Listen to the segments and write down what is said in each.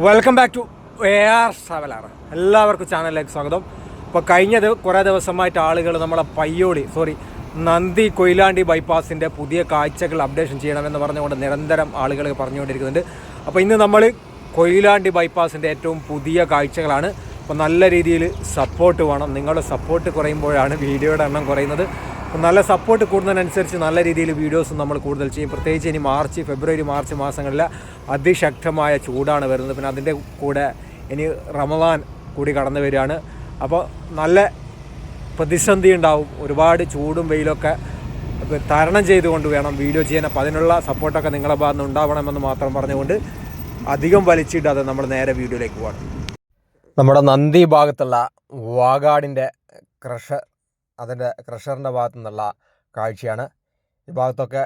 Welcome back to AR traveller. എല്ലാവർക്കും ചാനലിലേക്ക് സ്വാഗതം. ഇപ്പോൾ കഴിഞ്ഞത് കുറേ ദിവസമായിട്ട് ആളുകൾ നമ്മളെ നന്ദി കൊയിലാണ്ടി ബൈപ്പാസിൻ്റെ പുതിയ കാഴ്ചകൾ അപ്ഡേഷൻ ചെയ്യണമെന്ന് പറഞ്ഞുകൊണ്ട് നിരന്തരം ആളുകൾ പറഞ്ഞുകൊണ്ടിരിക്കുന്നുണ്ട്. അപ്പോൾ ഇന്ന് നമ്മൾ കൊയിലാണ്ടി ബൈപ്പാസിൻ്റെ ഏറ്റവും പുതിയ കാഴ്ചകളാണ്. അപ്പോൾ നല്ല രീതിയിൽ സപ്പോർട്ട് വേണം. നിങ്ങളുടെ സപ്പോർട്ട് കുറയുമ്പോഴാണ് വീഡിയോയുടെ എണ്ണം കുറയുന്നത്. അപ്പോൾ നല്ല സപ്പോർട്ട് കൂടുന്നതിനനുസരിച്ച് നല്ല രീതിയിൽ വീഡിയോസും നമ്മൾ കൂടുതൽ ചെയ്യും. പ്രത്യേകിച്ച് ഇനി ഫെബ്രുവരി മാർച്ച് മാസങ്ങളിൽ അതിശക്തമായ ചൂടാണ് വരുന്നത്. പിന്നെ അതിൻ്റെ കൂടെ ഇനി റമദാൻ കൂടി കടന്നു വരികയാണ്. അപ്പോൾ നല്ല പ്രതിസന്ധി ഉണ്ടാവും. ഒരുപാട് ചൂടും വെയിലൊക്കെ തരണം ചെയ്തുകൊണ്ട് വേണം വീഡിയോ ചെയ്യാൻ. അപ്പോൾ അതിനുള്ള സപ്പോർട്ടൊക്കെ നിങ്ങളുടെ ഭാഗത്ത് നിന്ന് ഉണ്ടാവണമെന്ന് മാത്രം പറഞ്ഞുകൊണ്ട് അധികം വലിച്ചിടാതെ നമ്മൾ നേരെ വീഡിയോയിലേക്ക് പോകണം. നമ്മുടെ നന്ദി ഭാഗത്തുള്ള വാഗാടിൻ്റെ അതിൻ്റെ ക്രഷറിൻ്റെ ഭാഗത്തു നിന്നുള്ള കാഴ്ചയാണ്. ഈ ഭാഗത്തൊക്കെ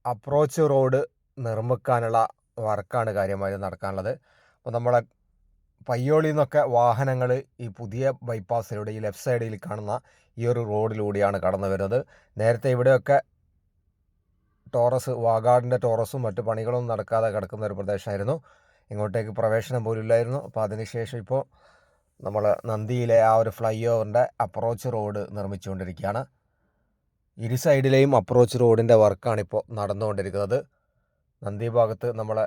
അപ്രോച്ച് റോഡ് നിർമ്മിക്കാനുള്ള വർക്കാണ് കാര്യമായി നടക്കാനുള്ളത്. അപ്പോൾ നമ്മളെ പയ്യോളിയിൽ നിന്നൊക്കെ വാഹനങ്ങൾ ഈ പുതിയ ബൈപ്പാസിലൂടെ ഈ ലെഫ്റ്റ് സൈഡിൽ കാണുന്ന ഈ ഒരു റോഡിലൂടെയാണ് കടന്നു വരുന്നത്. നേരത്തെ ഇവിടെയൊക്കെ വാഗാടിൻ്റെ ടോറസും മറ്റു പണികളൊന്നും നടക്കാതെ കിടക്കുന്ന ഒരു പ്രദേശമായിരുന്നു. ഇങ്ങോട്ടേക്ക് പ്രവേശനം പോലും ഇല്ലായിരുന്നു. അപ്പോൾ അതിനുശേഷം ഇപ്പോൾ നമ്മൾ നന്ദിയിലെ ആ ഒരു ഫ്ലൈ ഓവറിൻ്റെ അപ്രോച്ച് റോഡ് നിർമ്മിച്ചുകൊണ്ടിരിക്കുകയാണ്. ഇരു സൈഡിലെയും അപ്രോച്ച് റോഡിൻ്റെ വർക്കാണിപ്പോൾ നടന്നുകൊണ്ടിരിക്കുന്നത്. നന്ദി ഭാഗത്ത് നമ്മളെ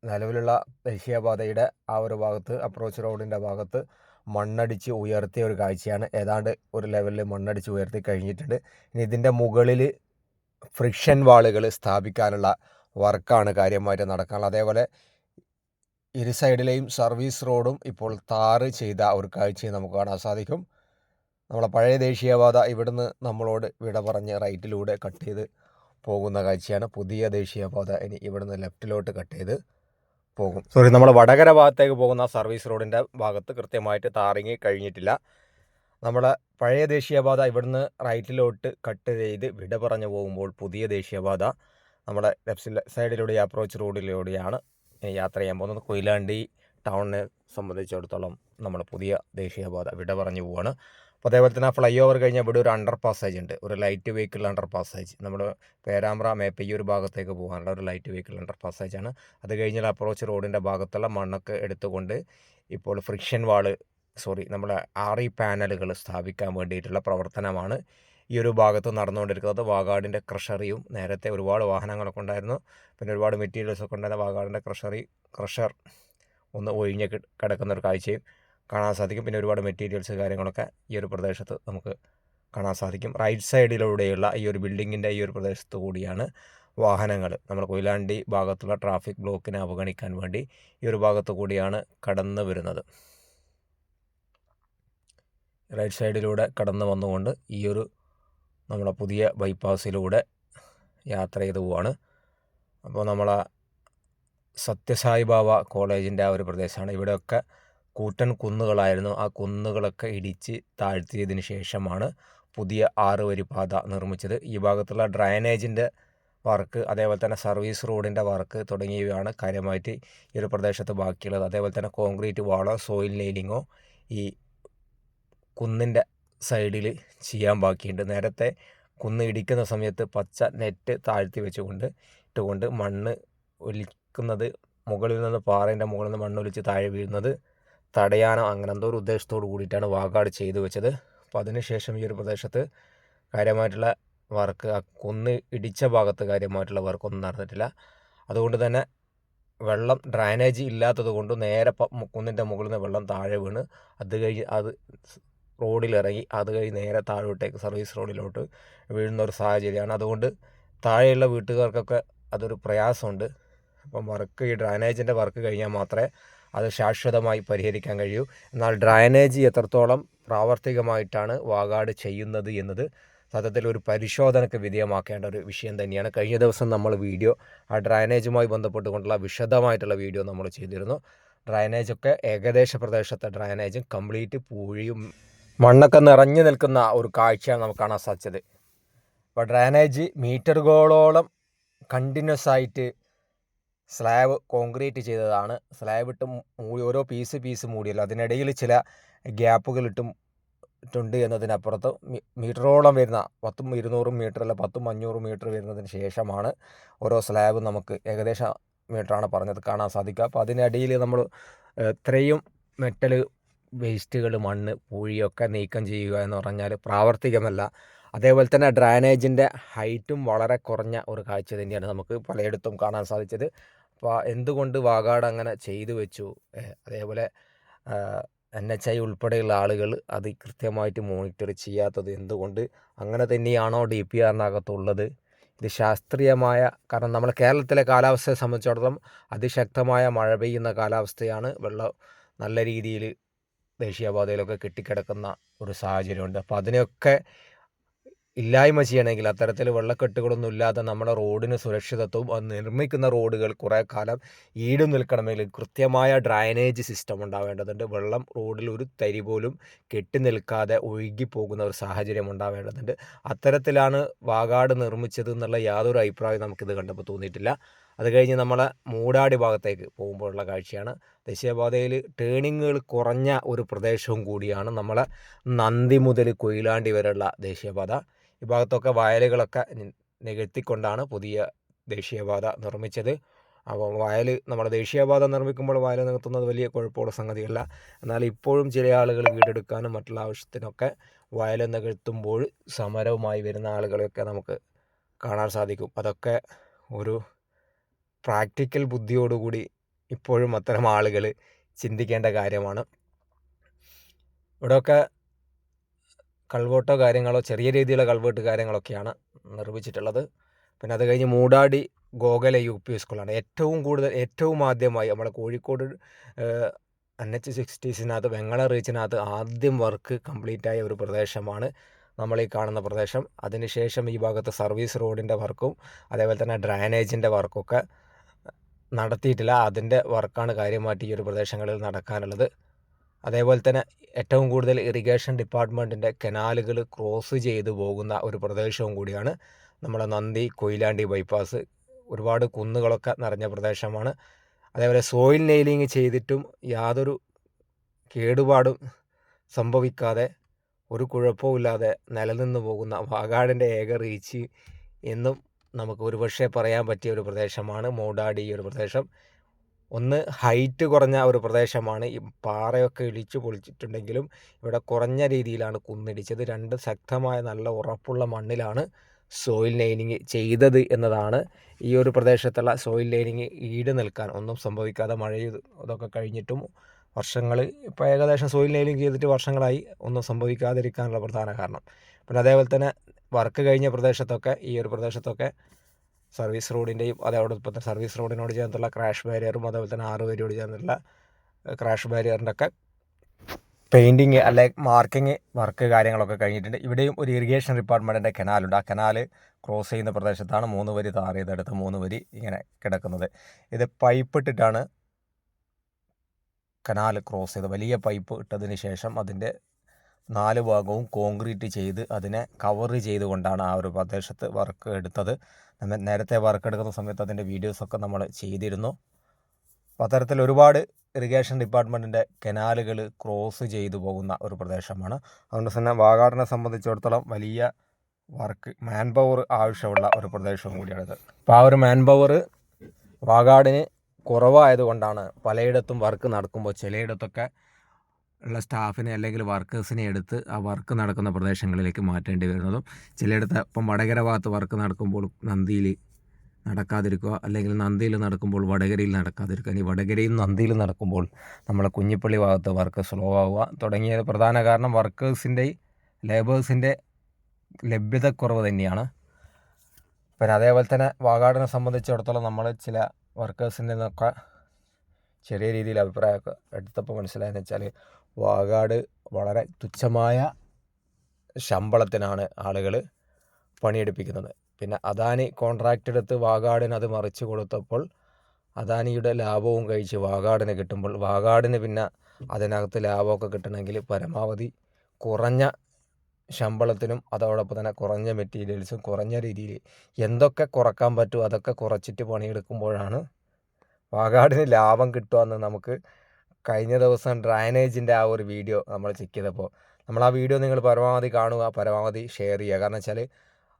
നിലവിലുള്ള ദേശീയപാതയുടെ ആ ഒരു ഭാഗത്ത് അപ്രോച്ച് റോഡിൻ്റെ ഭാഗത്ത് മണ്ണടിച്ച് ഉയർത്തിയ ഒരു കാഴ്ചയാണ്. ഏതാണ്ട് ഒരു ലെവലിൽ മണ്ണടിച്ച് ഉയർത്തി കഴിഞ്ഞിട്ടുണ്ട്. ഇനി ഇതിൻ്റെ മുകളിൽ ഫ്രിക്ഷൻ വാളുകൾ സ്ഥാപിക്കാനുള്ള വർക്കാണ് കാര്യമായിട്ട് നടക്കാനുള്ളത്. അതേപോലെ ഇരു സൈഡിലെയും സർവീസ് റോഡും ഇപ്പോൾ ടാർ ചെയ്ത ഒരു കാഴ്ചയും നമുക്ക് കാണാൻ സാധിക്കും. നമ്മളെ പഴയ ദേശീയപാത ഇവിടുന്ന് നമ്മളോട് വിട പറഞ്ഞ് റൈറ്റിലൂടെ കട്ട് ചെയ്ത് പോകുന്ന കാഴ്ചയാണ്. പുതിയ ദേശീയപാത ഇനി ഇവിടുന്ന് ലെഫ്റ്റിലോട്ട് കട്ട് ചെയ്ത് പോകും. നമ്മൾ വടകര ഭാഗത്തേക്ക് പോകുന്ന സർവീസ് റോഡിൻ്റെ ഭാഗത്ത് കൃത്യമായിട്ട് ടാറിങ് കഴിഞ്ഞിട്ടില്ല. നമ്മളെ പഴയ ദേശീയപാത ഇവിടുന്ന് റൈറ്റിലോട്ട് കട്ട് ചെയ്ത് വിട പറഞ്ഞു പോകുമ്പോൾ പുതിയ ദേശീയപാത നമ്മുടെ ലെഫ്റ്റ് സൈഡിലൂടെ അപ്രോച്ച് റോഡിലൂടെയാണ് യാത്ര ചെയ്യാൻ പോകുന്നത്. കൊയിലാണ്ടി ടൗണിനെ സംബന്ധിച്ചിടത്തോളം നമ്മൾ പുതിയ ദേശീയപാത വിട പറഞ്ഞു പോവുകയാണ്. അപ്പോൾ അതേപോലെ തന്നെ ഫ്ലൈ ഓവർ കഴിഞ്ഞാൽ ഇവിടെ ഒരു അണ്ടർ പാസേജ് ഉണ്ട്, ഒരു ലൈറ്റ് വെഹിക്കിൾ അണ്ടർ പാസേജ്. നമ്മൾ പേരാമ്പ്ര മേപ്പയ്യൂർ ഭാഗത്തേക്ക് പോകാനുള്ള ഒരു ലൈറ്റ് വെഹിക്കിൾ അണ്ടർ പാസേജാണ്. അത് കഴിഞ്ഞാൽ അപ്രോച്ച് റോഡിൻ്റെ ഭാഗത്തുള്ള മണ്ണൊക്കെ എടുത്തുകൊണ്ട് ഇപ്പോൾ ഫ്രിക്ഷൻ നമ്മളെ RE പാനലുകൾ സ്ഥാപിക്കാൻ വേണ്ടിയിട്ടുള്ള പ്രവർത്തനമാണ് ഈ ഒരു ഭാഗത്ത് നടന്നുകൊണ്ടിരിക്കുന്നത്. വാഗാടിൻ്റെ ക്രഷറിയും നേരത്തെ ഒരുപാട് വാഹനങ്ങളൊക്കെ ഉണ്ടായിരുന്നു, പിന്നെ ഒരുപാട് മെറ്റീരിയൽസൊക്കെ ഉണ്ടായിരുന്ന വാഗാടിൻ്റെ ക്രഷർ ഒന്ന് ഒഴിഞ്ഞ് കിടക്കുന്ന ഒരു കാഴ്ചയും കാണാൻ സാധിക്കും. പിന്നെ ഒരുപാട് മെറ്റീരിയൽസ് കാര്യങ്ങളൊക്കെ ഈ ഒരു പ്രദേശത്ത് നമുക്ക് കാണാൻ സാധിക്കും. റൈറ്റ് സൈഡിലൂടെയുള്ള ഈ ഒരു ബിൽഡിങ്ങിൻ്റെ ഈ ഒരു പ്രദേശത്ത് കൂടിയാണ് വാഹനങ്ങൾ നമ്മൾ കൊയിലാണ്ടി ഭാഗത്തുള്ള ട്രാഫിക് ബ്ലോക്കിനെ അവഗണിക്കാൻ വേണ്ടി ഈ ഒരു ഭാഗത്ത് കൂടിയാണ് കടന്നു വരുന്നത്. റൈറ്റ് സൈഡിലൂടെ കടന്നു വന്നുകൊണ്ട് ഈ ഒരു നമ്മളെ പുതിയ ബൈപ്പാസിലൂടെ യാത്ര ചെയ്തു പോവാണ്. അപ്പോൾ നമ്മളെ സത്യസായി ബാബ കോളേജിൻ്റെ ആ ഒരു പ്രദേശമാണ്. ഇവിടെയൊക്കെ കൂറ്റൻ കുന്നുകളായിരുന്നു. ആ കുന്നുകളൊക്കെ ഇടിച്ച് താഴ്ത്തിയതിന് ശേഷമാണ് പുതിയ 6 വരി പാത നിർമ്മിച്ചത്. ഈ ഭാഗത്തുള്ള ഡ്രൈനേജിൻ്റെ വർക്ക്, അതേപോലെ തന്നെ സർവീസ് റോഡിൻ്റെ വർക്ക് തുടങ്ങിയവയാണ് കാര്യമായിട്ട് ഈ ഒരു പ്രദേശത്ത് ബാക്കിയുള്ളത്. അതേപോലെ തന്നെ കോൺക്രീറ്റ് വാളോ സോയിൽ നെയിലിങ്ങോ ഈ കുന്നിൻ്റെ സൈഡിൽ ചെയ്യാൻ ബാക്കിയുണ്ട്. നേരത്തെ കുന്ന് ഇടിക്കുന്ന സമയത്ത് പച്ച നെറ്റ് താഴ്ത്തി ഇട്ടുകൊണ്ട് മണ്ണ് ഒലിക്കുന്നത്, മുകളിൽ നിന്ന് പാറേൻ്റെ മുകളിൽ നിന്ന് മണ്ണൊലിച്ച് താഴെ വീഴുന്നത് തടയാനോ അങ്ങനെ എന്തോ ഒരു ഉദ്ദേശത്തോട് കൂടിയിട്ടാണ് വാഗാട് ചെയ്തു വെച്ചത്. അപ്പോൾ അതിനുശേഷം ഈ ഒരു പ്രദേശത്ത് കാര്യമായിട്ടുള്ള വർക്ക്, ആ കുന്ന് ഇടിച്ച ഭാഗത്ത് കാര്യമായിട്ടുള്ള വർക്കൊന്നും നടന്നിട്ടില്ല. അതുകൊണ്ട് തന്നെ വെള്ളം ഡ്രൈനേജ് ഇല്ലാത്തത് കൊണ്ട് നേരെ കുന്നിൻ്റെ മുകളിൽ നിന്ന് വെള്ളം താഴെ വീണ് അത് റോഡിലിറങ്ങി അത് കഴിഞ്ഞ് നേരെ താഴോട്ടേക്ക് സർവീസ് റോഡിലോട്ട് വീഴുന്ന ഒരു സാഹചര്യമാണ്. അതുകൊണ്ട് താഴെയുള്ള വീട്ടുകാർക്കൊക്കെ അതൊരു പ്രയാസമുണ്ട്. അപ്പം ഈ ഡ്രൈനേജിൻ്റെ വർക്ക് കഴിഞ്ഞാൽ മാത്രമേ അത് ശാശ്വതമായി പരിഹരിക്കാൻ കഴിയൂ. എന്നാൽ ഡ്രൈനേജ് എത്രത്തോളം പ്രാവർത്തികമായിട്ടാണ് വാഗാട് ചെയ്യുന്നത് എന്നത് സത്യത്തിൽ ഒരു പരിശോധനയ്ക്ക് വിധേയമാക്കേണ്ട ഒരു വിഷയം തന്നെയാണ്. കഴിഞ്ഞ ദിവസം നമ്മൾ ആ ഡ്രൈനേജുമായി ബന്ധപ്പെട്ടുകൊണ്ടുള്ള വിശദമായിട്ടുള്ള വീഡിയോ നമ്മൾ ചെയ്തിരുന്നു. ഡ്രൈനേജൊക്കെ ഏകദേശ പ്രദേശത്തെ ഡ്രൈനേജും കംപ്ലീറ്റ് പൂഴിയും മണ്ണൊക്കെ നിറഞ്ഞു നിൽക്കുന്ന ഒരു കാഴ്ചയാണ് നമുക്ക് കാണാൻ സാധിച്ചത്. അപ്പോൾ ഡ്രൈനേജ് മീറ്ററുകളോളം കണ്ടിന്യൂസ് ആയിട്ട് സ്ലാബ് കോൺക്രീറ്റ് ചെയ്തതാണ്. സ്ലാബ് ഇട്ട് ഓരോ പീസ് മൂടിയല്ലോ, അതിനിടയിൽ ചില ഗ്യാപ്പുകൾ ഇട്ടുണ്ട് എന്നതിനപ്പുറത്ത് മീറ്ററോളം വരുന്ന 100-200 മീറ്റർ അല്ല 100-500 മീറ്റർ വരുന്നതിന് ശേഷമാണ് ഓരോ സ്ലാബ് നമുക്ക് ഏകദേശം മീറ്ററാണ് പറഞ്ഞത് കാണാൻ സാധിക്കുക. അപ്പോൾ അതിനടിയിൽ നമ്മൾ ഇത്രയും മെറ്റൽ വേസ്റ്റുകൾ, മണ്ണ്, പൂഴിയൊക്കെ നീക്കം ചെയ്യുക എന്ന് പറഞ്ഞാൽ പ്രാവർത്തികമല്ല. അതേപോലെ തന്നെ ഡ്രൈനേജിൻ്റെ ഹൈറ്റും വളരെ കുറഞ്ഞ ഒരു കാഴ്ച തന്നെയാണ് നമുക്ക് പലയിടത്തും കാണാൻ സാധിച്ചത്. അപ്പോൾ എന്തുകൊണ്ട് വാഗാട് അങ്ങനെ ചെയ്തു വെച്ചു? അതേപോലെ NHI ഉൾപ്പെടെയുള്ള ആളുകൾ അത് കൃത്യമായിട്ട് മോണിറ്റർ ചെയ്യാത്തത് എന്തുകൊണ്ട്? അങ്ങനെ തന്നെയാണോ DPRനകത്തുള്ളത്? ഇത് ശാസ്ത്രീയമായ, കാരണം നമ്മുടെ കേരളത്തിലെ കാലാവസ്ഥയെ സംബന്ധിച്ചിടത്തോളം അതിശക്തമായ മഴ പെയ്യുന്ന കാലാവസ്ഥയാണ്. വെള്ളം നല്ല രീതിയിൽ ദേശീയപാതയിലൊക്കെ കെട്ടിക്കിടക്കുന്ന ഒരു സാഹചര്യമുണ്ട്. അപ്പോൾ അതിനെയൊക്കെ ഇല്ലായ്മ ചെയ്യണമെങ്കിൽ, അത്തരത്തിൽ വെള്ളക്കെട്ടുകളൊന്നും ഇല്ലാതെ നമ്മുടെ റോഡിന് സുരക്ഷിതത്വവും അത് നിർമ്മിക്കുന്ന റോഡുകൾ കുറേ കാലം ഈട് നിൽക്കണമെങ്കിൽ കൃത്യമായ ഡ്രൈനേജ് സിസ്റ്റം ഉണ്ടാവേണ്ടതുണ്ട്. വെള്ളം റോഡിൽ ഒരു തരി പോലും കെട്ടി നിൽക്കാതെ ഒഴുകിപ്പോകുന്ന ഒരു സാഹചര്യം ഉണ്ടാവേണ്ടതുണ്ട്. അത്തരത്തിലാണ് വാഗാട് നിർമ്മിച്ചത് എന്നുള്ള യാതൊരു അഭിപ്രായവും നമുക്കിത് കണ്ടപ്പോൾ തോന്നിയിട്ടില്ല. അത് കഴിഞ്ഞ് നമ്മളെ മൂടാടി ഭാഗത്തേക്ക് പോകുമ്പോഴുള്ള കാഴ്ചയാണ്. ദേശീയപാതയിൽ ടേണിങ്ങുകൾ കുറഞ്ഞ ഒരു പ്രദേശവും കൂടിയാണ് നമ്മളെ നന്ദി മുതൽ കൊയിലാണ്ടി വരെയുള്ള ദേശീയപാത. ഈ ഭാഗത്തൊക്കെ വയലുകളൊക്കെ നികത്തിക്കൊണ്ടാണ് പുതിയ ദേശീയപാത നിർമ്മിച്ചത്. അപ്പോൾ നമ്മുടെ ദേശീയപാത നിർമ്മിക്കുമ്പോൾ വയൽ നികത്തുന്നത് വലിയ കുഴപ്പമുള്ള സംഗതിയല്ല. എന്നാൽ ഇപ്പോഴും ചില ആളുകൾ വീടെടുക്കാനും മറ്റുള്ള ആവശ്യത്തിനൊക്കെ വയൽ നികത്തുമ്പോൾ സമരവുമായി വരുന്ന ആളുകളെയൊക്കെ നമുക്ക് കാണാൻ സാധിക്കും. അതൊക്കെ ഒരു പ്രാക്ടിക്കൽ ബുദ്ധിയോടുകൂടി ഇപ്പോഴും അത്തരം ആളുകൾ ചിന്തിക്കേണ്ട കാര്യമാണ്. ഇവിടെയൊക്കെ കൾവേർട്ടോ കാര്യങ്ങളോ ചെറിയ രീതിയിലുള്ള കൾവേർട്ട് കാര്യങ്ങളൊക്കെയാണ് നിർമ്മിച്ചിട്ടുള്ളത്. പിന്നെ അത് കഴിഞ്ഞ് മൂടാടി ഗോഖലെ UP സ്കൂളാണ് ഏറ്റവും ആദ്യമായി നമ്മളെ കോഴിക്കോട് NH60 വെങ്ങള റീച്ചിനകത്ത് ആദ്യം വർക്ക് കംപ്ലീറ്റ് ആയ ഒരു പ്രദേശമാണ് നമ്മൾ ഈ കാണുന്ന പ്രദേശം. അതിനുശേഷം ഈ ഭാഗത്ത് സർവീസ് റോഡിൻ്റെ വർക്കും അതേപോലെ തന്നെ ഡ്രൈനേജിൻ്റെ വർക്കൊക്കെ നടത്തിയിട്ടില്ല. അതിൻ്റെ വർക്കാണ് കാര്യമായിട്ട് ഈ ഒരു പ്രദേശങ്ങളിൽ നടക്കാനുള്ളത്. അതേപോലെ തന്നെ ഏറ്റവും കൂടുതൽ ഇറിഗേഷൻ ഡിപ്പാർട്ട്മെൻറ്റിൻ്റെ കനാലുകൾ ക്രോസ് ചെയ്തു പോകുന്ന ഒരു പ്രദേശവും കൂടിയാണ് നമ്മളെ നന്ദി കൊയിലാണ്ടി ബൈപ്പാസ്. ഒരുപാട് കുന്നുകളൊക്കെ നിറഞ്ഞ പ്രദേശമാണ്. അതേപോലെ സോയിൽ നെയിലിങ് ചെയ്തിട്ടും യാതൊരു കേടുപാടും സംഭവിക്കാതെ ഒരു കുഴപ്പമില്ലാതെ നിലനിന്ന് പോകുന്ന വാഗാടിൻ്റെ ഏക റീച്ച് എന്നും നമുക്ക് ഒരുപക്ഷെ പറയാൻ പറ്റിയ ഒരു പ്രദേശമാണ് മൂടാടി. ഈ ഒരു പ്രദേശം ഒന്ന് ഹൈറ്റ് കുറഞ്ഞ ഒരു പ്രദേശമാണ്. ഈ പാറയൊക്കെ ഇടിച്ചു പൊളിച്ചിട്ടുണ്ടെങ്കിലും ഇവിടെ കുറഞ്ഞ രീതിയിലാണ് കുന്നിടിച്ചത്. രണ്ട് ശക്തമായ നല്ല ഉറപ്പുള്ള മണ്ണിലാണ് സോയിൽ നെയിലിങ് ചെയ്തത് എന്നതാണ് ഈ ഒരു പ്രദേശത്തുള്ള സോയിൽ നെയിലിങ് ഈട് നിൽക്കാൻ ഒന്നും സംഭവിക്കാതെ മഴ ഇതൊക്കെ കഴിഞ്ഞിട്ടും വർഷങ്ങൾ ഇപ്പോൾ ഏകദേശം സോയിൽ നെയിലിങ് ചെയ്തിട്ട് വർഷങ്ങളായി ഒന്നും സംഭവിക്കാതിരിക്കാനുള്ള പ്രധാന കാരണം. പിന്നെ അതേപോലെ തന്നെ വർക്ക് കഴിഞ്ഞ പ്രദേശത്തൊക്കെ ഈ ഒരു പ്രദേശത്തൊക്കെ സർവീസ് റോഡിൻ്റെയും അതോടൊപ്പം തന്നെ സർവീസ് റോഡിനോട് ചേർന്നുള്ള ക്രാഷ് ബാരിയറും അതേപോലെ തന്നെ 6 വരിയോട് ചേർന്നുള്ള ക്രാഷ് ബാരിയറിൻ്റെ ഒക്കെ പെയിൻറ്റിങ് അല്ലെങ്കിൽ മാർക്കിങ് വർക്ക് കാര്യങ്ങളൊക്കെ കഴിഞ്ഞിട്ടുണ്ട്. ഇവിടെയും ഒരു ഇറിഗേഷൻ ഡിപ്പാർട്ട്മെൻറ്റിൻ്റെ കനാലുണ്ട്. ആ കനാല് ക്രോസ് ചെയ്യുന്ന പ്രദേശത്താണ് 3 വരി ടാർ ചെയ്തെടുത്ത് 3 വരി ഇങ്ങനെ കിടക്കുന്നത്. ഇത് പൈപ്പ് ഇട്ടിട്ടാണ് കനാല് ക്രോസ് ചെയ്ത് വലിയ പൈപ്പ് ഇട്ടതിന് ശേഷം അതിൻ്റെ 4 ഭാഗവും കോൺക്രീറ്റ് ചെയ്ത് അതിനെ കവർ ചെയ്തുകൊണ്ടാണ് ആ ഒരു പ്രദേശത്ത് വർക്ക് എടുത്തത്. നേരത്തെ വർക്ക് എടുക്കുന്ന സമയത്ത് അതിൻ്റെ വീഡിയോസൊക്കെ നമ്മൾ ചെയ്തിരുന്നു. അപ്പോൾ അത്തരത്തിൽ ഒരുപാട് ഇറിഗേഷൻ ഡിപ്പാർട്ട്മെൻറ്റിൻ്റെ കനാലുകൾ ക്രോസ് ചെയ്തു പോകുന്ന ഒരു പ്രദേശമാണ്. അതുകൊണ്ട് തന്നെ വാഗാടിനെ സംബന്ധിച്ചിടത്തോളം വലിയ വർക്ക് മാൻ പവർ ആവശ്യമുള്ള ഒരു പ്രദേശവും കൂടിയാണിത്. അപ്പോൾ ആ ഒരു മാൻ പവർ വാഗാടിന് കുറവായതുകൊണ്ടാണ് പലയിടത്തും വർക്ക് നടക്കുമ്പോൾ ചിലയിടത്തൊക്കെ ഉള്ള സ്റ്റാഫിനെ അല്ലെങ്കിൽ വർക്കേഴ്സിനെ എടുത്ത് ആ വർക്ക് നടക്കുന്ന പ്രദേശങ്ങളിലേക്ക് മാറ്റേണ്ടി വരുന്നതും, ചിലയിടത്ത് ഇപ്പം വടകര ഭാഗത്ത് വർക്ക് നടക്കുമ്പോൾ നന്ദിയിൽ നടക്കാതിരിക്കുക, അല്ലെങ്കിൽ നന്ദിയിൽ നടക്കുമ്പോൾ വടകരയിൽ നടക്കാതിരിക്കുക, ഇനി വടകരയിൽ നന്ദിയിൽ നടക്കുമ്പോൾ നമ്മളെ കുഞ്ഞിപ്പള്ളി ഭാഗത്ത് വർക്ക് സ്ലോ ആവുക തുടങ്ങിയ പ്രധാന കാരണം ലേബേഴ്സിൻ്റെ ലഭ്യതക്കുറവ് തന്നെയാണ്. പിന്നെ അതേപോലെ തന്നെ വാഗാടിനെ സംബന്ധിച്ചിടത്തോളം നമ്മൾ ചില വർക്കേഴ്സിൻ്റെ നിന്നൊക്കെ ചെറിയ രീതിയിൽ അഭിപ്രായമൊക്കെ എടുത്തപ്പോൾ മനസ്സിലായെന്ന് വെച്ചാൽ വാഗാട് വളരെ തുച്ഛമായ ശമ്പളത്തിനാണ് ആളുകൾ പണിയെടുപ്പിക്കുന്നത്. പിന്നെ അദാനി കോൺട്രാക്റ്റ് എടുത്ത് വാഗാടിന് അത് മറിച്ച് കൊടുത്തപ്പോൾ അദാനിയുടെ ലാഭവും കഴിച്ച് വാഗാടിന് കിട്ടുമ്പോൾ വാഗാടിന് പിന്നെ അതിനകത്ത് ലാഭമൊക്കെ കിട്ടണമെങ്കിൽ പരമാവധി കുറഞ്ഞ ശമ്പളത്തിനും അതോടൊപ്പം തന്നെ കുറഞ്ഞ മെറ്റീരിയൽസും കുറഞ്ഞ രീതിയിൽ എന്തൊക്കെ കുറക്കാൻ പറ്റുമോ അതൊക്കെ കുറച്ചിട്ട് പണിയെടുക്കുമ്പോഴാണ് വാഗാടിന് ലാഭം കിട്ടുകയെന്ന് നമുക്ക് കഴിഞ്ഞ ദിവസം ഡ്രൈനേജിൻ്റെ ആ ഒരു വീഡിയോ നമ്മൾ ചെക്ക് ചെയ്തപ്പോൾ നമ്മൾ ആ വീഡിയോ നിങ്ങൾ പരമാവധി കാണുക, പരമാവധി ഷെയർ ചെയ്യുക. കാരണം വെച്ചാൽ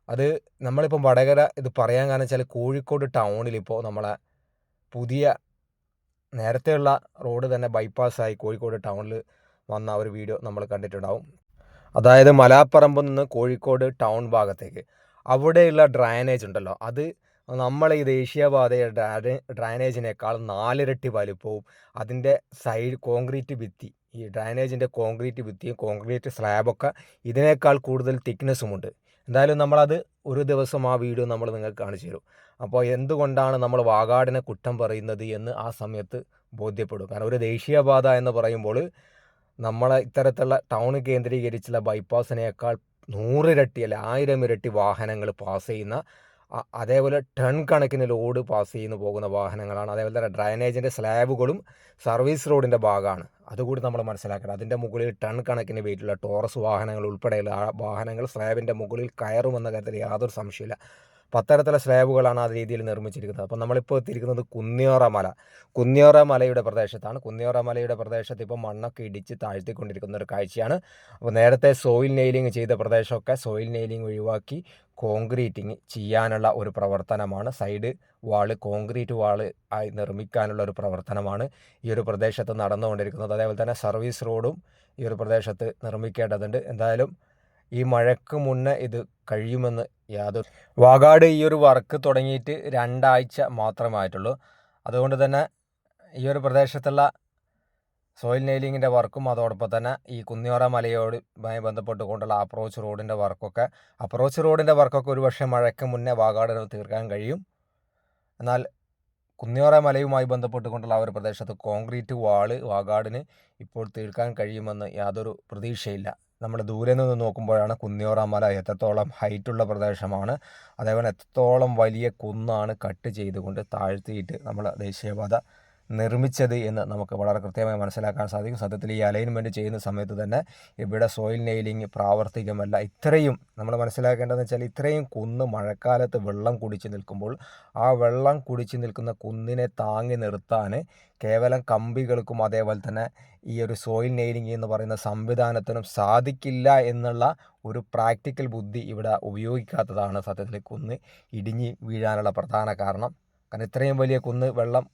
അത് നമ്മളിപ്പം വടകര ഇത് പറയാൻ കാരണം വെച്ചാൽ കോഴിക്കോട് ടൗണിലിപ്പോൾ നമ്മളെ പുതിയ നേരത്തെയുള്ള റോഡ് തന്നെ ബൈപ്പാസായി കോഴിക്കോട് ടൗണിൽ വന്ന ഒരു വീഡിയോ നമ്മൾ കണ്ടിട്ടുണ്ടാവും. അതായത് മലാപ്പറമ്പിൽ നിന്ന് കോഴിക്കോട് ടൗൺ ഭാഗത്തേക്ക് അവിടെയുള്ള ഡ്രൈനേജ് ഉണ്ടല്ലോ, അത് നമ്മൾ ഈ ദേശീയപാതയുടെ ഡ്രൈനേജിനേക്കാൾ 4 ഇരട്ടി വലിപ്പവും അതിൻ്റെ സൈഡ് കോൺക്രീറ്റ് ഭിത്തി, ഈ ഡ്രൈനേജിൻ്റെ കോൺക്രീറ്റ് ഭിത്തിയും കോൺക്രീറ്റ് സ്ലാബൊക്കെ ഇതിനേക്കാൾ കൂടുതൽ തിക്നെസ്സുമുണ്ട്. എന്തായാലും നമ്മളത് ഒരു ദിവസം ആ വീഡിയോ നമ്മൾ നിങ്ങൾക്ക് കാണിച്ചു തരും. അപ്പോൾ എന്തുകൊണ്ടാണ് നമ്മൾ വാഗാടിനെ കുറ്റം പറയുന്നത് എന്ന് ആ സമയത്ത് ബോധ്യപ്പെടും. കാരണം ഒരു ദേശീയപാത എന്ന് പറയുമ്പോൾ നമ്മളെ ഇത്തരത്തിലുള്ള ടൗൺ കേന്ദ്രീകരിച്ചുള്ള ബൈപ്പാസിനേക്കാൾ 100 ഇരട്ടി അല്ല 1000 ഇരട്ടി വാഹനങ്ങൾ പാസ് ചെയ്യുന്ന, അതേപോലെ ടൺ കണക്കിന് ലോഡ് പാസ് ചെയ്യുന്ന പോകുന്ന വാഹനങ്ങളാണ്. അതേപോലെ തന്നെ ഡ്രൈനേജിൻ്റെ സ്ലാബുകളും സർവീസ് റോഡിൻ്റെ ഭാഗമാണ്. അതുകൂടി നമ്മൾ മനസ്സിലാക്കണം. അതിൻ്റെ മുകളിൽ ടൺ കണക്കിന് വെയിറ്റുള്ള ടോറസ് വാഹനങ്ങൾ ഉൾപ്പെടെയുള്ള ആ വാഹനങ്ങൾ സ്ലാബിൻ്റെ മുകളിൽ കയറുമെന്ന കാര്യത്തിൽ യാതൊരു സംശയമില്ല. അപ്പോൾ അത്തരത്തിലുള്ള സ്ലാബുകളാണ് ആ രീതിയിൽ നിർമ്മിച്ചിരിക്കുന്നത്. അപ്പോൾ നമ്മളിപ്പോൾ എത്തിയിരിക്കുന്നത് കുന്നിയോറ മലയുടെ പ്രദേശത്താണ്. കുന്നിയോറ മലയുടെ പ്രദേശത്ത് ഇപ്പോൾ മണ്ണൊക്കെ ഇടിച്ച് താഴ്ത്തിക്കൊണ്ടിരിക്കുന്ന ഒരു കാഴ്ചയാണ്. അപ്പോൾ നേരത്തെ സോയിൽ നെയിലിംഗ് ചെയ്ത പ്രദേശമൊക്കെ സോയിൽ നെയിലിംഗ് ഒഴിവാക്കി കോൺക്രീറ്റിങ് ചെയ്യാനുള്ള ഒരു പ്രവർത്തനമാണ്. സൈഡ് വാള് കോൺക്രീറ്റ് വാള് ആയി നിർമ്മിക്കാനുള്ള ഒരു പ്രവർത്തനമാണ് ഈ ഒരു പ്രദേശത്ത് നടന്നുകൊണ്ടിരിക്കുന്നത്. അതേപോലെ തന്നെ സർവീസ് റോഡും ഈ ഒരു പ്രദേശത്ത് നിർമ്മിക്കേണ്ടതുണ്ട്. എന്തായാലും ഈ മഴയ്ക്ക് മുന്നേ ഇത് കഴിയുമെന്ന് വാഗാട് ഈ ഒരു വർക്ക് തുടങ്ങിയിട്ട് 2 ആഴ്ച മാത്രമായിട്ടുള്ളൂ. അതുകൊണ്ട് തന്നെ ഈ ഒരു പ്രദേശത്തുള്ള സോയിൽ നെയിലിങ്ങിൻ്റെ വർക്കും അതോടൊപ്പം തന്നെ ഈ കുന്നിയോറ മലയോടുമായി ബന്ധപ്പെട്ടുകൊണ്ടുള്ള അപ്രോച്ച് റോഡിൻ്റെ വർക്കൊക്കെ ഒരുപക്ഷെ മഴയ്ക്ക് മുന്നേ വാഗാടിന് തീർക്കാൻ കഴിയും. എന്നാൽ കുന്നിയോറ മലയുമായി ബന്ധപ്പെട്ടുകൊണ്ടുള്ള ആ ഒരു പ്രദേശത്ത് കോൺക്രീറ്റ് വാള് വാഗാടിന് ഇപ്പോൾ തീർക്കാൻ കഴിയുമെന്ന് യാതൊരു പ്രതീക്ഷയില്ല. നമ്മൾ ദൂരെ നിന്ന് നോക്കുമ്പോഴാണ് കുന്നിയോറ മല എത്രത്തോളം ഹൈറ്റുള്ള പ്രദേശമാണ്, അതേപോലെ എത്രത്തോളം വലിയ കുന്നാണ് കട്ട് ചെയ്തുകൊണ്ട് താഴ്ത്തിയിട്ട് നമ്മൾ ദേശീയപാത നിർമ്മിച്ചത് എന്ന് നമുക്ക് വളരെ കൃത്യമായി മനസ്സിലാക്കാൻ സാധിക്കും. സത്യത്തിൽ ഈ അലൈൻമെൻറ്റ് ചെയ്യുന്ന സമയത്ത് തന്നെ ഇവിടെ സോയിൽ നെയിലിംഗ് പ്രാവർത്തികമല്ല. ഇത്രയും നമ്മൾ മനസ്സിലാക്കേണ്ടതെന്ന് വെച്ചാൽ ഇത്രയും കുന്ന് മഴക്കാലത്ത് വെള്ളം കുടിച്ച് നിൽക്കുമ്പോൾ ആ വെള്ളം കുടിച്ച് നിൽക്കുന്ന കുന്നിനെ താങ്ങി നിർത്താൻ കേവലം കമ്പികൾക്കും അതേപോലെ തന്നെ ഈ ഒരു സോയിൽ നെയിലിംഗ് എന്ന് പറയുന്ന സംവിധാനത്തിനും സാധിക്കില്ല എന്നുള്ള ഒരു പ്രാക്ടിക്കൽ ബുദ്ധി ഇവിടെ ഉപയോഗിക്കാത്തതാണ് സത്യത്തിൽ കുന്ന് ഇടിഞ്ഞ് വീഴാനുള്ള പ്രധാന കാരണം. കാരണം ഇത്രയും വലിയ കുന്ന് വെള്ളം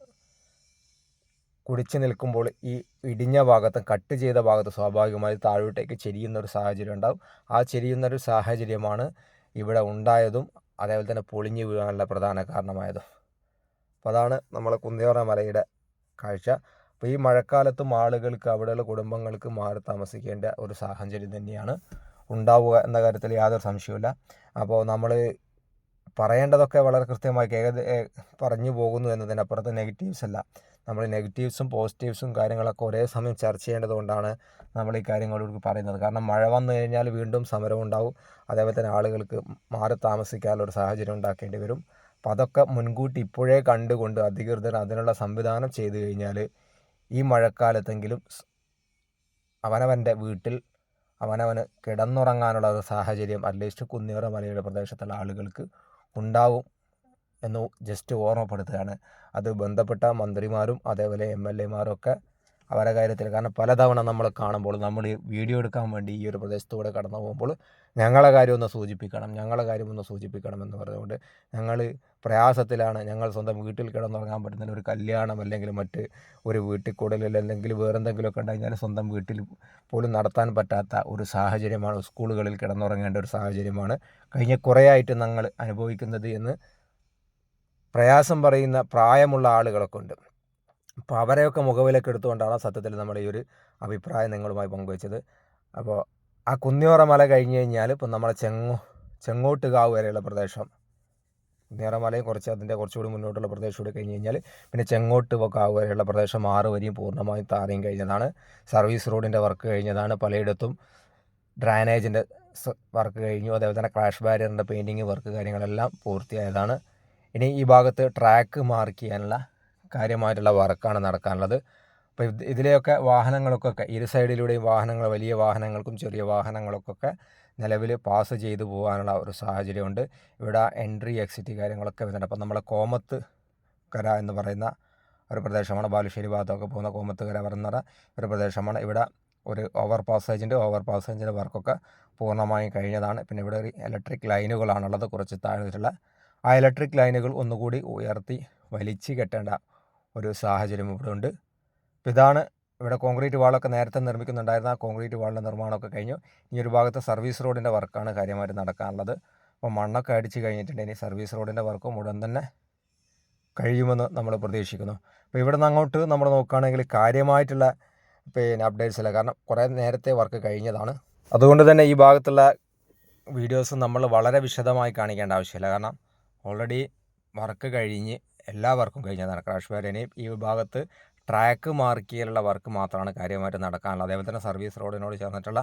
കുടിച്ചു നിൽക്കുമ്പോൾ ഈ ഇടിഞ്ഞ ഭാഗത്ത് കട്ട് ചെയ്ത ഭാഗത്ത് സ്വാഭാവികമായി താഴോട്ടേക്ക് ചെരിയുന്നൊരു സാഹചര്യം ഉണ്ടാവും. ആ ചെരിയുന്നൊരു സാഹചര്യമാണ് ഇവിടെ ഉണ്ടായതും അതേപോലെ തന്നെ പൊളിഞ്ഞു വീഴാനുള്ള പ്രധാന കാരണമായതും. അപ്പോൾ അതാണ് നമ്മളെ കുന്നിയോറ മലയുടെ കാഴ്ച. അപ്പോൾ ഈ മഴക്കാലത്തും ആളുകൾക്ക് അവിടെയുള്ള കുടുംബങ്ങൾക്ക് മാറി താമസിക്കേണ്ട ഒരു സാഹചര്യം തന്നെയാണ് ഉണ്ടാവുക എന്ന കാര്യത്തിൽ യാതൊരു സംശയവുമില്ല. അപ്പോൾ നമ്മൾ പറയേണ്ടതൊക്കെ വളരെ കൃത്യമായി പറഞ്ഞു പോകുന്നു എന്നതിനപ്പുറത്ത് നെഗറ്റീവ്സ് അല്ല, നമ്മൾ നെഗറ്റീവ്സും പോസിറ്റീവ്സും കാര്യങ്ങളൊക്കെ ഒരേ സമയം ചർച്ച ചെയ്യേണ്ടതുകൊണ്ടാണ് നമ്മൾ ഈ കാര്യങ്ങളോട് പറയുന്നത്. കാരണം മഴ വന്നു കഴിഞ്ഞാൽ വീണ്ടും സമരം ഉണ്ടാവും, അതേപോലെ തന്നെ ആളുകൾക്ക് മാറി താമസിക്കാനുള്ള ഒരു സാഹചര്യം ഉണ്ടാക്കേണ്ടി വരും. അപ്പോൾ അതൊക്കെ മുൻകൂട്ടി ഇപ്പോഴേ കണ്ടുകൊണ്ട് അധികൃതർ അതിനുള്ള സംവിധാനം ചെയ്തു കഴിഞ്ഞാൽ ഈ മഴക്കാലത്തെങ്കിലും അവനവൻ്റെ വീട്ടിൽ അവനവന് കിടന്നുറങ്ങാനുള്ള ഒരു സാഹചര്യം അറ്റ്ലീസ്റ്റ് കുന്നിയോറ മലയുടെ പ്രദേശത്തുള്ള ആളുകൾക്ക് ഉണ്ടാവും എന്ന് ജസ്റ്റ് ഓർമ്മപ്പെടുത്തുകയാണ്. അത് ബന്ധപ്പെട്ട മന്ത്രിമാരും അതേപോലെ MLA ഒക്കെ അവരുടെ കാര്യത്തിൽ, കാരണം പലതവണ നമ്മൾ കാണുമ്പോൾ നമ്മൾ ഈ വീഡിയോ എടുക്കാൻ വേണ്ടി ഈ ഒരു പ്രദേശത്തൂടെ കടന്നു പോകുമ്പോൾ ഞങ്ങളെ കാര്യം ഒന്ന് സൂചിപ്പിക്കണം എന്ന് പറഞ്ഞുകൊണ്ട് ഞങ്ങൾ പ്രയാസത്തിലാണ്, ഞങ്ങൾ സ്വന്തം വീട്ടിൽ കിടന്നുറങ്ങാൻ പറ്റുന്ന ഒരു കല്യാണം അല്ലെങ്കിൽ മറ്റ് ഒരു വീട്ടിൽ കൂടുതൽ അല്ലെങ്കിൽ വേറെന്തെങ്കിലുമൊക്കെ ഉണ്ടായിരുന്നാലും സ്വന്തം വീട്ടിൽ പോലും നടത്താൻ പറ്റാത്ത ഒരു സാഹചര്യമാണ്, സ്കൂളുകളിൽ കിടന്നുറങ്ങേണ്ട ഒരു സാഹചര്യമാണ് കഴിഞ്ഞ കുറേ ആയിട്ട് ഞങ്ങൾ അനുഭവിക്കുന്നത് എന്ന് പ്രയാസം പറയുന്ന പ്രായമുള്ള ആളുകളൊക്കെ ഉണ്ട്. അപ്പോൾ അവരെയൊക്കെ മുഖവിലേക്ക് എടുത്തുകൊണ്ടാണ് സത്യത്തിൽ നമ്മൾ ഈ ഒരു അഭിപ്രായം നിങ്ങളുമായി പങ്കുവച്ചത്. അപ്പോൾ ആ കുന്നിയോറ മല കഴിഞ്ഞ് കഴിഞ്ഞാൽ ഇപ്പം നമ്മളെ ചെങ്ങോട്ടുകാവ് വരെയുള്ള പ്രദേശം, കുന്നിയോറ മലയും അതിൻ്റെ കുറച്ചുകൂടി മുന്നോട്ടുള്ള പ്രദേശം കൂടി കഴിഞ്ഞ് കഴിഞ്ഞാൽ പിന്നെ ചെങ്ങോട്ടുകാവ് വരെയുള്ള പ്രദേശം 6 വരെയും പൂർണ്ണമായും താരയും കഴിഞ്ഞതാണ്. സർവീസ് റോഡിൻ്റെ വർക്ക് കഴിഞ്ഞതാണ്. പലയിടത്തും ഡ്രൈനേജിൻ്റെ വർക്ക് കഴിഞ്ഞു. അതേപോലെ തന്നെ ക്രാഷ് ബാരിയറിൻ്റെ പെയിൻറ്റിങ് വർക്ക് കാര്യങ്ങളെല്ലാം പൂർത്തിയായതാണ്. ഇനി ഈ ഭാഗത്ത് ട്രാക്ക് മാർക്ക് ചെയ്യാനുള്ള കാര്യമായിട്ടുള്ള വർക്കാണ് നടക്കാനുള്ളത്. അപ്പോൾ ഇതിലെയൊക്കെ വാഹനങ്ങൾക്കൊക്കെ ഇരു സൈഡിലൂടെയും വലിയ വാഹനങ്ങൾക്കും ചെറിയ വാഹനങ്ങൾക്കൊക്കെ നിലവിൽ പാസ് ചെയ്തു പോകാനുള്ള ഒരു സാഹചര്യമുണ്ട്. ഇവിടെ എൻട്രി എക്സിറ്റ് കാര്യങ്ങളൊക്കെ വരുന്നുണ്ട്. അപ്പോൾ നമ്മളെ കോമത്ത് കര എന്ന് പറയുന്ന ഒരു പ്രദേശമാണ്, ബാലുശ്ശേരി ഭാഗത്തൊക്കെ പോകുന്ന കോമത്ത് കര പറയുന്ന ഒരു പ്രദേശമാണ്. ഇവിടെ ഒരു ഓവർ പാസേജിൻ്റെ വർക്കൊക്കെ പൂർണ്ണമായും കഴിഞ്ഞതാണ്. പിന്നെ ഇവിടെ ഒരു ഇലക്ട്രിക് ലൈനുകളാണുള്ളത് കുറച്ച് താഴ്ന്നിട്ടുള്ള. ആ ഇലക്ട്രിക് ലൈനുകൾ ഒന്നുകൂടി ഉയർത്തി വലിച്ചു കെട്ടേണ്ട ഒരു സാഹചര്യം ഇവിടെ ഉണ്ട്. അപ്പോൾ ഇതാണ് ഇവിടെ കോൺക്രീറ്റ് വാളൊക്കെ നേരത്തെ നിർമ്മിക്കുന്നുണ്ടായിരുന്ന ആ കോൺക്രീറ്റ് വാളിൻ്റെ നിർമ്മാണമൊക്കെ കഴിഞ്ഞു. ഈ ഒരു ഭാഗത്ത് സർവീസ് റോഡിൻ്റെ വർക്കാണ് കാര്യമായിട്ട് നടക്കാനുള്ളത്. അപ്പോൾ മണ്ണൊക്കെ അടിച്ച് കഴിഞ്ഞിട്ടുണ്ട്. ഇനി സർവീസ് റോഡിൻ്റെ വർക്കും ഉടൻ തന്നെ കഴിയുമെന്ന് നമ്മൾ പ്രതീക്ഷിക്കുന്നു. അപ്പോൾ ഇവിടെ നിന്ന് അങ്ങോട്ട് നമ്മൾ നോക്കുകയാണെങ്കിൽ കാര്യമായിട്ടുള്ള അപ്ഡേറ്റ്സ് ഇല്ല. കാരണം കുറേ നേരത്തെ വർക്ക് കഴിഞ്ഞതാണ്. അതുകൊണ്ട് തന്നെ ഈ ഭാഗത്തുള്ള വീഡിയോസ് നമ്മൾ വളരെ വിശദമായി കാണിക്കേണ്ട ആവശ്യമില്ല. കാരണം ഓൾറെഡി വർക്ക് കഴിഞ്ഞ് എല്ലാ വർക്കും കഴിഞ്ഞതാണ്. ക്രാഷ് ബാരിയർ ഈ ഭാഗത്ത് ട്രാക്ക് മാർക്ക് ചെയ്യലുള്ള വർക്ക് മാത്രമാണ് കാര്യമായിട്ട് നടക്കാനുള്ളത്. അതേപോലെ തന്നെ സർവീസ് റോഡിനോട് ചേർന്നിട്ടുള്ള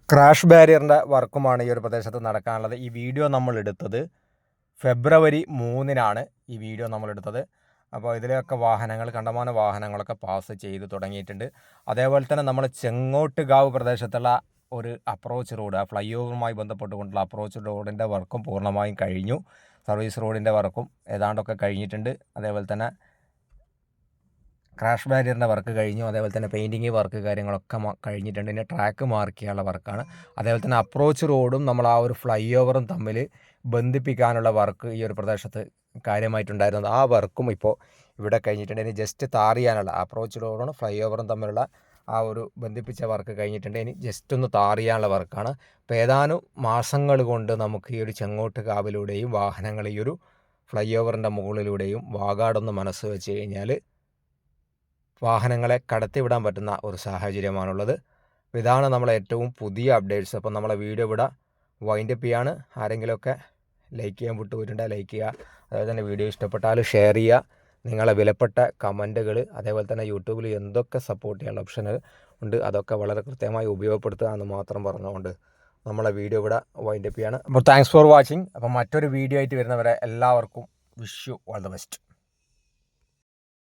ക്രാഷ് ബാരിയറിൻ്റെ വർക്കുമാണ് ഈ ഒരു പ്രദേശത്ത് നടക്കാനുള്ളത്. ഈ വീഡിയോ നമ്മൾ എടുത്തത് ഫെബ്രുവരി 3-നാണ് ഈ വീഡിയോ നമ്മളെടുത്തത്. അപ്പോൾ ഇതിലൊക്കെ വാഹനങ്ങൾ കണ്ടമാന വാഹനങ്ങളൊക്കെ പാസ് ചെയ്ത് തുടങ്ങിയിട്ടുണ്ട്. അതേപോലെ തന്നെ നമ്മൾ ചെങ്ങോട്ടുകാവ് പ്രദേശത്തുള്ള ഒരു അപ്രോച്ച് റോഡ്, ആ ഫ്ലൈ ഓവറുമായി ബന്ധപ്പെട്ടുകൊണ്ടുള്ള അപ്രോച്ച് റോഡിൻ്റെ വർക്കും പൂർണ്ണമായും കഴിഞ്ഞു. സർവീസ് റോഡിൻ്റെ വർക്കും ഏതാണ്ടൊക്കെ കഴിഞ്ഞിട്ടുണ്ട്. അതേപോലെ തന്നെ ക്രാഷ് ബാരിയറിൻ്റെ വർക്ക് കഴിഞ്ഞു. അതേപോലെ തന്നെ പെയിൻറ്റിങ് വർക്ക് കാര്യങ്ങളൊക്കെ കഴിഞ്ഞിട്ടുണ്ട്. ഇനി ട്രാക്ക് മാർക്ക് ചെയ്യാനുള്ള വർക്കാണ്. അതേപോലെ തന്നെ അപ്രോച്ച് റോഡും നമ്മൾ ആ ഒരു ഫ്ലൈ ഓവറും തമ്മിൽ ബന്ധിപ്പിക്കാനുള്ള വർക്ക് ഈ ഒരു പ്രദേശത്ത് കാര്യമായിട്ടുണ്ടായിരുന്നത്. ആ വർക്കും ഇപ്പോൾ ഇവിടെ കഴിഞ്ഞിട്ടുണ്ട്. ഇനി ജസ്റ്റ് ടാർ ചെയ്യാനുള്ള അപ്രോച്ച് റോഡും ഫ്ലൈ ഓവറും തമ്മിലുള്ള ആ ഒരു ബന്ധിപ്പിച്ച വർക്ക് കഴിഞ്ഞിട്ടുണ്ട്. ഇനി ജസ്റ്റ് ഒന്ന് ടാർ ചെയ്യാനുള്ള വർക്കാണ്. അപ്പോൾ ഏതാനും മാസങ്ങൾ കൊണ്ട് നമുക്ക് ഈ ഒരു ചെങ്ങോട്ടുകാവിലൂടെയും വാഹനങ്ങൾ ഈ ഒരു ഫ്ലൈ ഓവറിൻ്റെ മുകളിലൂടെയും വാഗാടൊന്ന് മനസ്സ് വെച്ച് കഴിഞ്ഞാൽ വാഹനങ്ങളെ കടത്തിവിടാൻ പറ്റുന്ന ഒരു സാഹചര്യമാണുള്ളത്. ഇതാണ് നമ്മളെ ഏറ്റവും പുതിയ അപ്ഡേറ്റ്സ്. അപ്പോൾ നമ്മളെ വീഡിയോ ഇവിടെ വൈൻഡപ്പ് ചെയ്യാണ്. ആരെങ്കിലുമൊക്കെ ലൈക്ക് ചെയ്യാൻ വിട്ടുപോയിട്ടുണ്ടെങ്കിൽ ലൈക്ക് ചെയ്യുക. അതുപോലെ തന്നെ വീഡിയോ ഇഷ്ടപ്പെട്ടാൽ ഷെയർ ചെയ്യുക. നിങ്ങളെ വിലപ്പെട്ട കമൻറ്റുകൾ, അതേപോലെ തന്നെ യൂട്യൂബിൽ എന്തൊക്കെ സപ്പോർട്ട് ചെയ്യാനുള്ള ഓപ്ഷൻ ഉണ്ട് അതൊക്കെ വളരെ കൃത്യമായി ഉപയോഗപ്പെടുത്തുക എന്ന് മാത്രം പറഞ്ഞുകൊണ്ട് നമ്മളെ വീഡിയോ ഇവിടെ വൈൻഡപ്പ് ചെയ്യാണ്. അപ്പോൾ താങ്ക്സ് ഫോർ വാച്ചിങ്. അപ്പോൾ മറ്റൊരു വീഡിയോ ആയിട്ട് വരുന്നവരെ എല്ലാവർക്കും wish you all the best.